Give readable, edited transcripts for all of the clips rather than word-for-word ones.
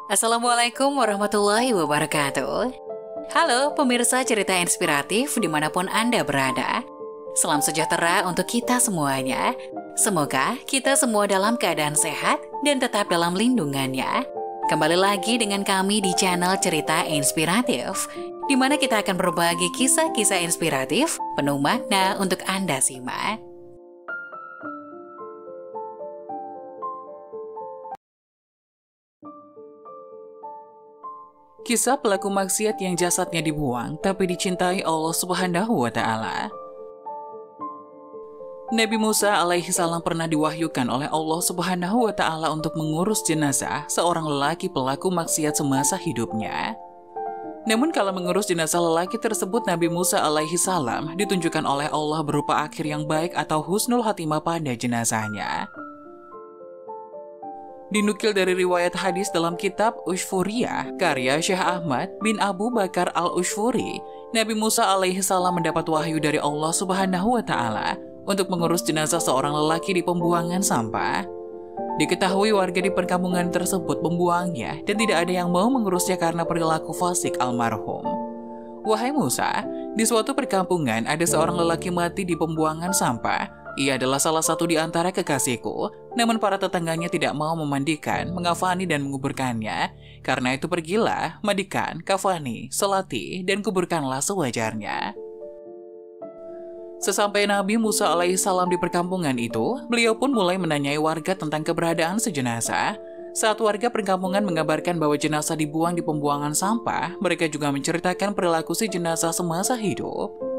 Assalamualaikum warahmatullahi wabarakatuh. Halo pemirsa cerita inspiratif dimanapun Anda berada. Salam sejahtera untuk kita semuanya. Semoga kita semua dalam keadaan sehat dan tetap dalam lindungannya. Kembali lagi dengan kami di channel Cerita Inspiratif, di mana kita akan berbagi kisah-kisah inspiratif penuh makna untuk Anda simak. Kisah pelaku maksiat yang jasadnya dibuang tapi dicintai Allah Subhanahu wa Ta'ala. Nabi Musa alaihi salam pernah diwahyukan oleh Allah Subhanahu wa Ta'ala untuk mengurus jenazah seorang lelaki pelaku maksiat semasa hidupnya. Namun kalau mengurus jenazah lelaki tersebut, Nabi Musa alaihi salam ditunjukkan oleh Allah berupa akhir yang baik atau husnul khatimah pada jenazahnya. Dinukil dari riwayat hadis dalam kitab Ushfuriyah, karya Syekh Ahmad bin Abu Bakar al-Ushfuri, Nabi Musa alaihi salam mendapat wahyu dari Allah Subhanahu wa Ta'ala untuk mengurus jenazah seorang lelaki di pembuangan sampah. Diketahui warga di perkampungan tersebut membuangnya dan tidak ada yang mau mengurusnya karena perilaku fasik almarhum. Wahai Musa, di suatu perkampungan ada seorang lelaki mati di pembuangan sampah. Ia adalah salah satu di antara kekasihku, namun para tetangganya tidak mau memandikan, mengafani dan menguburkannya. Karena itu pergilah, mandikan, kafani, solati, dan kuburkanlah sewajarnya. Sesampai Nabi Musa alaihissalam di perkampungan itu, beliau pun mulai menanyai warga tentang keberadaan sejenazah. Saat warga perkampungan mengabarkan bahwa jenazah dibuang di pembuangan sampah, mereka juga menceritakan perilaku si jenazah semasa hidup.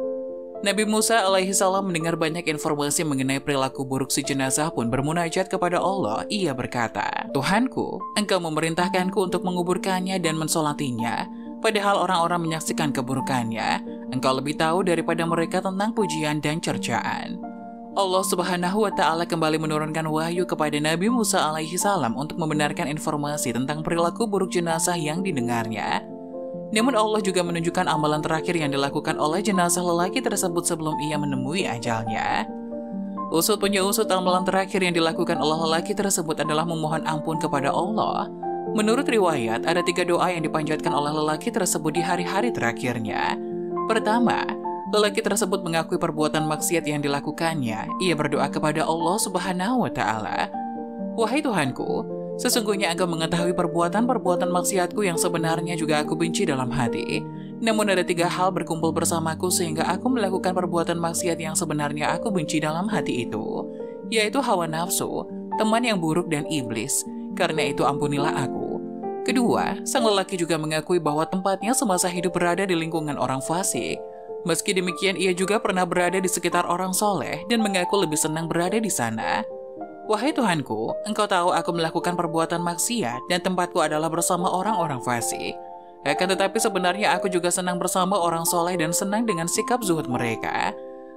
Nabi Musa alaihissalam mendengar banyak informasi mengenai perilaku buruk si jenazah pun bermunajat kepada Allah. Ia berkata, Tuhanku, engkau memerintahkanku untuk menguburkannya dan mensolatinya. Padahal orang-orang menyaksikan keburukannya. Engkau lebih tahu daripada mereka tentang pujian dan cercaan. Allah Subhanahu wa Ta'ala kembali menurunkan wahyu kepada Nabi Musa alaihissalam untuk membenarkan informasi tentang perilaku buruk jenazah yang didengarnya. Namun Allah juga menunjukkan amalan terakhir yang dilakukan oleh jenazah lelaki tersebut sebelum ia menemui ajalnya. Usut punya usut, amalan terakhir yang dilakukan oleh lelaki tersebut adalah memohon ampun kepada Allah. Menurut riwayat, ada 3 doa yang dipanjatkan oleh lelaki tersebut di hari-hari terakhirnya. Pertama, lelaki tersebut mengakui perbuatan maksiat yang dilakukannya. Ia berdoa kepada Allah Subhanahu wa Ta'ala, Wahai Tuhanku, sesungguhnya Engkau mengetahui perbuatan-perbuatan maksiatku yang sebenarnya juga aku benci dalam hati. Namun ada 3 hal berkumpul bersamaku sehingga aku melakukan perbuatan maksiat yang sebenarnya aku benci dalam hati itu, yaitu hawa nafsu, teman yang buruk dan iblis. Karena itu ampunilah aku. Kedua, sang lelaki juga mengakui bahwa tempatnya semasa hidup berada di lingkungan orang fasik. Meski demikian, ia juga pernah berada di sekitar orang soleh dan mengaku lebih senang berada di sana. Wahai Tuhanku, Engkau tahu aku melakukan perbuatan maksiat dan tempatku adalah bersama orang-orang fasik. Akan tetapi sebenarnya aku juga senang bersama orang soleh dan senang dengan sikap zuhud mereka.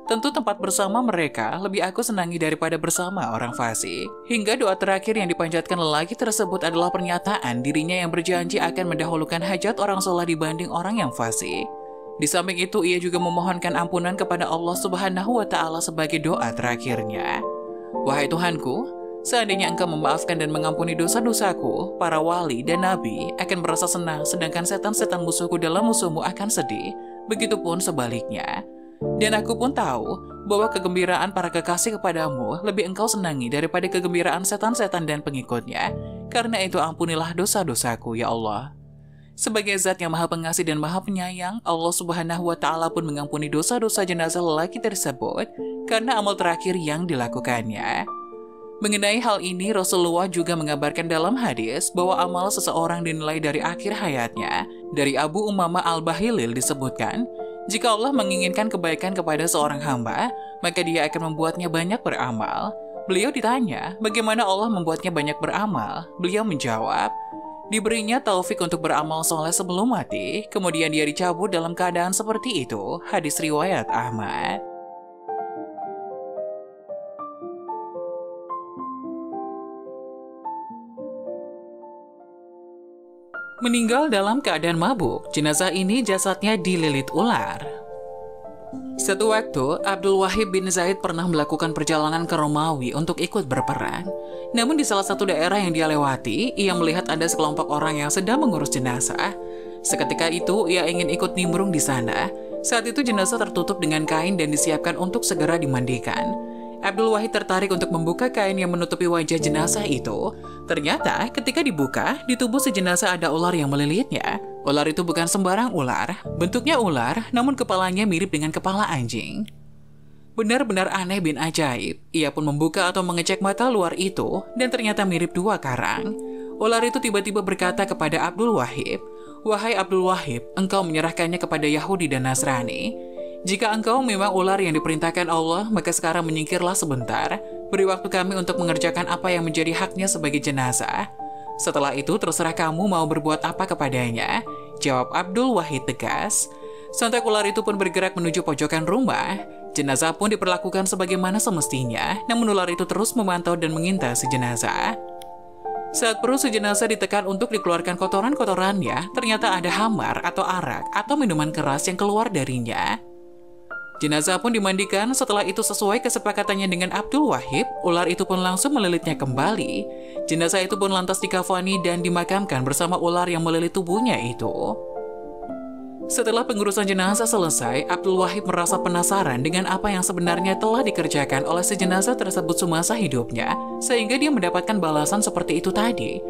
Tentu tempat bersama mereka lebih aku senangi daripada bersama orang fasik. Hingga doa terakhir yang dipanjatkan lelaki tersebut adalah pernyataan dirinya yang berjanji akan mendahulukan hajat orang soleh dibanding orang yang fasik. Di samping itu, ia juga memohonkan ampunan kepada Allah Subhanahu wa Ta'ala sebagai doa terakhirnya. Wahai Tuhanku, seandainya Engkau memaafkan dan mengampuni dosa-dosaku, para wali dan nabi akan merasa senang, sedangkan setan-setan musuhku dalam musuhmu akan sedih. Begitupun sebaliknya. Dan aku pun tahu bahwa kegembiraan para kekasih kepadamu lebih Engkau senangi daripada kegembiraan setan-setan dan pengikutnya. Karena itu ampunilah dosa-dosaku, ya Allah. Sebagai zat yang maha pengasih dan maha penyayang, Allah Subhanahu wa Ta'ala pun mengampuni dosa-dosa jenazah lelaki tersebut karena amal terakhir yang dilakukannya. Mengenai hal ini, Rasulullah juga mengabarkan dalam hadis bahwa amal seseorang dinilai dari akhir hayatnya. Dari Abu Umamah al-Bahilil disebutkan, jika Allah menginginkan kebaikan kepada seorang hamba, maka dia akan membuatnya banyak beramal. Beliau ditanya, bagaimana Allah membuatnya banyak beramal? Beliau menjawab, diberinya taufik untuk beramal soleh sebelum mati, kemudian dia dicabut dalam keadaan seperti itu. Hadis riwayat Ahmad. Meninggal dalam keadaan mabuk, jenazah ini jasadnya dililit ular. Satu waktu, Abdul Wahid bin Zaid pernah melakukan perjalanan ke Romawi untuk ikut berperang. Namun di salah satu daerah yang dia lewati, ia melihat ada sekelompok orang yang sedang mengurus jenazah. Seketika itu, ia ingin ikut nimbrung di sana. Saat itu jenazah tertutup dengan kain dan disiapkan untuk segera dimandikan. Abdul Wahid tertarik untuk membuka kain yang menutupi wajah jenazah itu. Ternyata, ketika dibuka, di tubuh si jenazah ada ular yang melilitnya. Ular itu bukan sembarang ular, bentuknya ular, namun kepalanya mirip dengan kepala anjing. Benar-benar aneh bin ajaib. Ia pun membuka atau mengecek mata luar itu, dan ternyata mirip dua karang. Ular itu tiba-tiba berkata kepada Abdul Wahid, "Wahai Abdul Wahid, engkau menyerahkannya kepada Yahudi dan Nasrani. Jika engkau memang ular yang diperintahkan Allah, maka sekarang menyingkirlah sebentar. Beri waktu kami untuk mengerjakan apa yang menjadi haknya sebagai jenazah. Setelah itu terserah kamu mau berbuat apa kepadanya," jawab Abdul Wahid tegas. Sontak ular itu pun bergerak menuju pojokan rumah. Jenazah pun diperlakukan sebagaimana semestinya, namun ular itu terus memantau dan mengintai si jenazah. Saat perut si jenazah ditekan untuk dikeluarkan kotoran-kotorannya, ternyata ada hamar atau arak atau minuman keras yang keluar darinya. Jenazah pun dimandikan. Setelah itu sesuai kesepakatannya dengan Abdul Wahid, ular itu pun langsung melilitnya kembali. Jenazah itu pun lantas dikafani dan dimakamkan bersama ular yang melilit tubuhnya itu. Setelah pengurusan jenazah selesai, Abdul Wahid merasa penasaran dengan apa yang sebenarnya telah dikerjakan oleh si jenazah tersebut semasa hidupnya, sehingga dia mendapatkan balasan seperti itu tadi.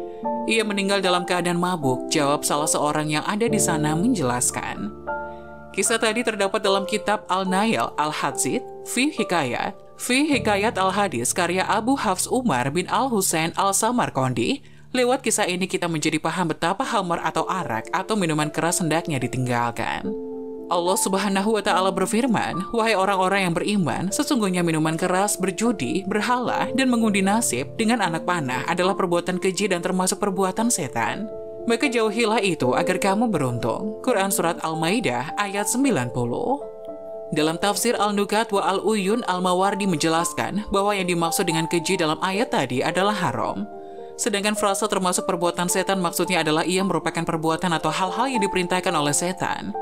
Ia meninggal dalam keadaan mabuk, jawab salah seorang yang ada di sana menjelaskan. Kisah tadi terdapat dalam kitab Al-Nail Al-Hadith fi Hikayat Al-Hadis karya Abu Hafs Umar bin Al-Husain Al-Samarqandi. Lewat kisah ini kita menjadi paham betapa hamar atau arak atau minuman keras hendaknya ditinggalkan. Allah Subhanahu wa Ta'ala berfirman, "Wahai orang-orang yang beriman, sesungguhnya minuman keras, berjudi, berhala, dan mengundi nasib dengan anak panah adalah perbuatan keji dan termasuk perbuatan setan. Maka jauhilah itu agar kamu beruntung." Quran Surat Al-Maidah ayat 90. Dalam tafsir Al-Nukat wa Al-Uyun, Al-Mawardi menjelaskan bahwa yang dimaksud dengan keji dalam ayat tadi adalah haram. Sedangkan frasa termasuk perbuatan setan maksudnya adalah ia merupakan perbuatan atau hal-hal yang diperintahkan oleh setan.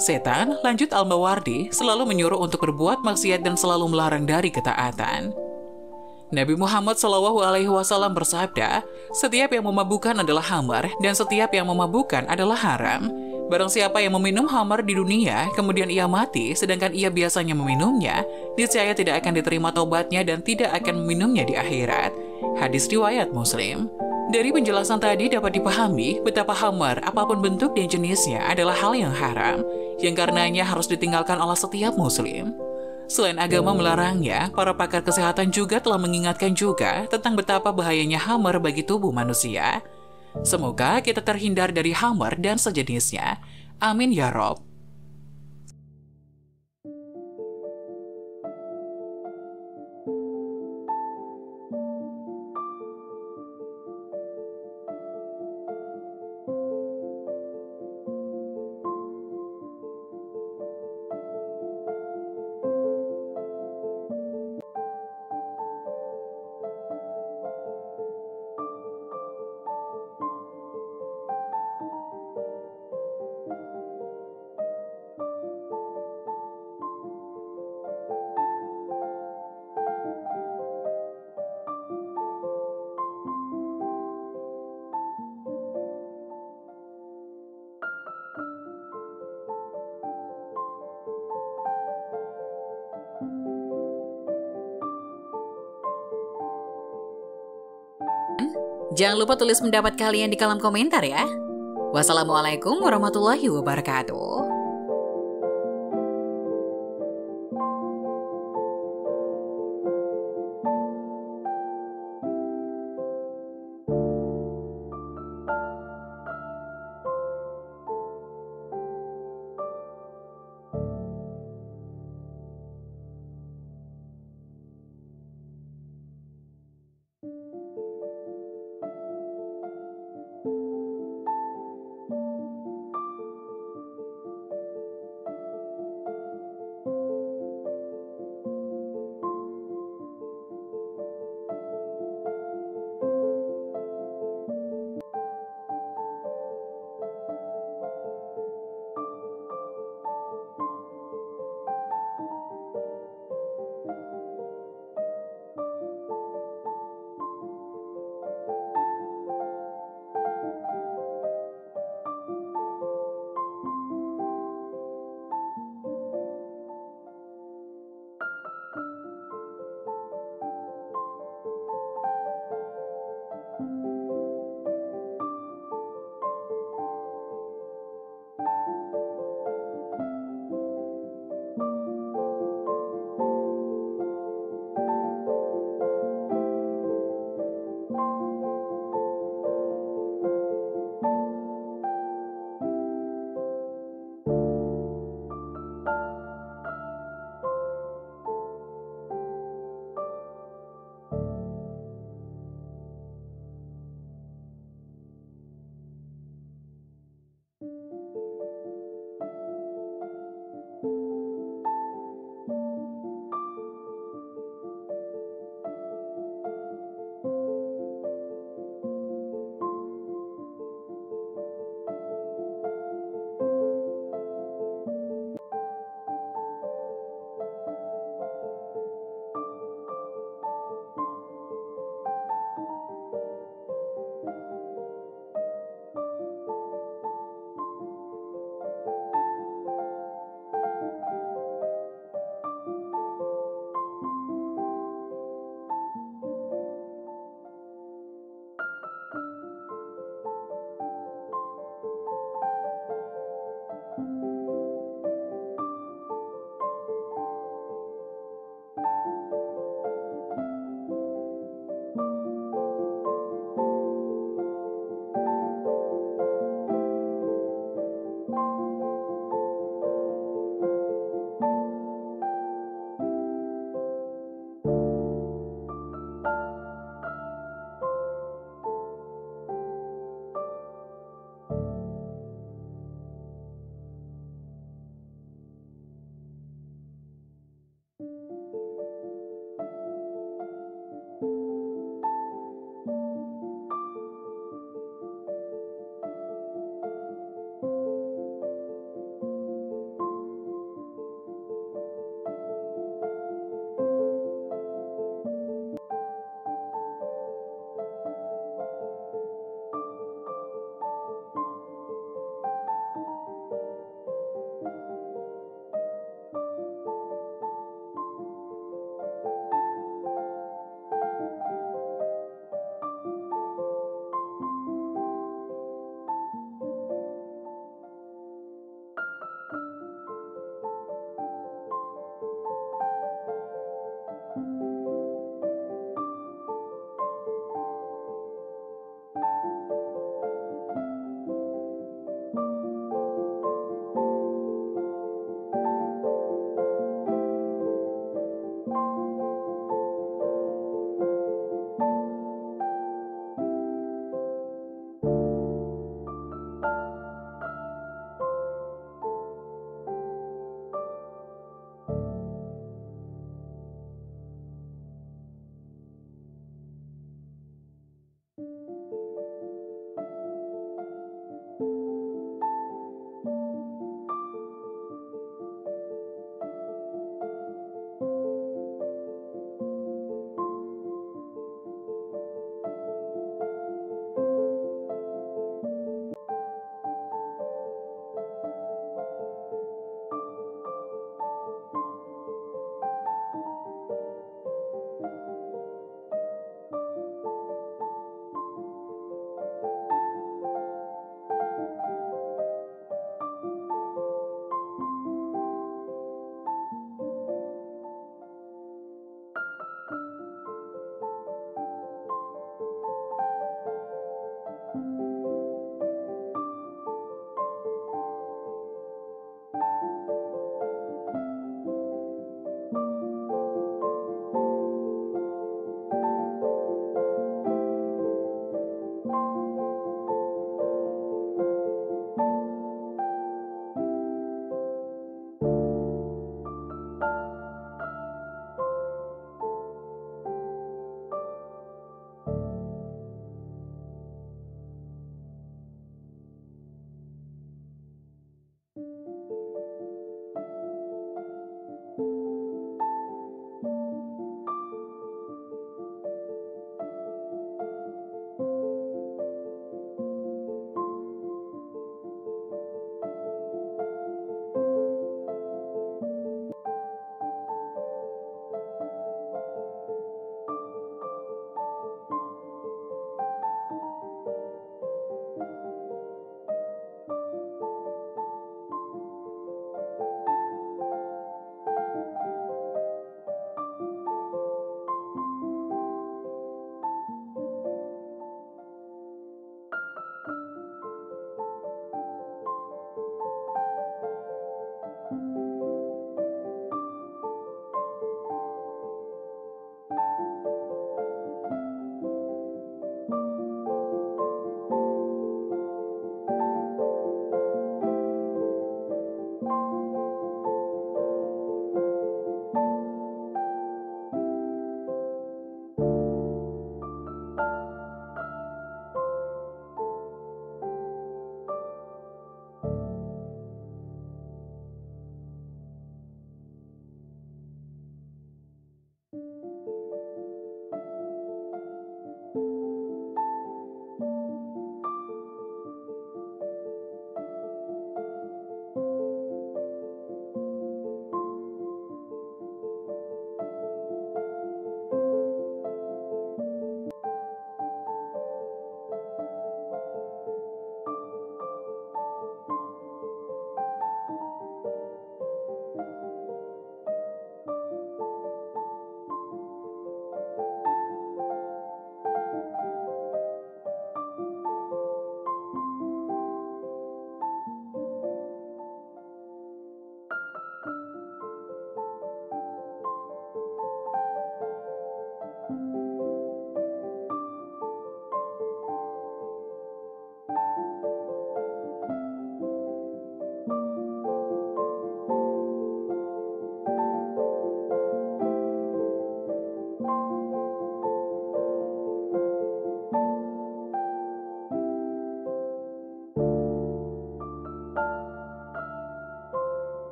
Setan, lanjut Al-Mawardi, selalu menyuruh untuk berbuat maksiat dan selalu melarang dari ketaatan. Nabi Muhammad SAW bersabda, "Setiap yang memabukkan adalah hamar, dan setiap yang memabukkan adalah haram. Barang siapa yang meminum hamar di dunia, kemudian ia mati, sedangkan ia biasanya meminumnya, niscaya tidak akan diterima taubatnya dan tidak akan meminumnya di akhirat." Hadis riwayat Muslim. Dari penjelasan tadi dapat dipahami betapa hamar, apapun bentuk dan jenisnya, adalah hal yang haram, yang karenanya harus ditinggalkan oleh setiap muslim. Selain agama melarangnya, para pakar kesehatan juga telah mengingatkan juga tentang betapa bahayanya hamar bagi tubuh manusia. Semoga kita terhindar dari hamar dan sejenisnya. Amin ya Rob. Jangan lupa tulis pendapat kalian di kolom komentar ya. Wassalamualaikum warahmatullahi wabarakatuh.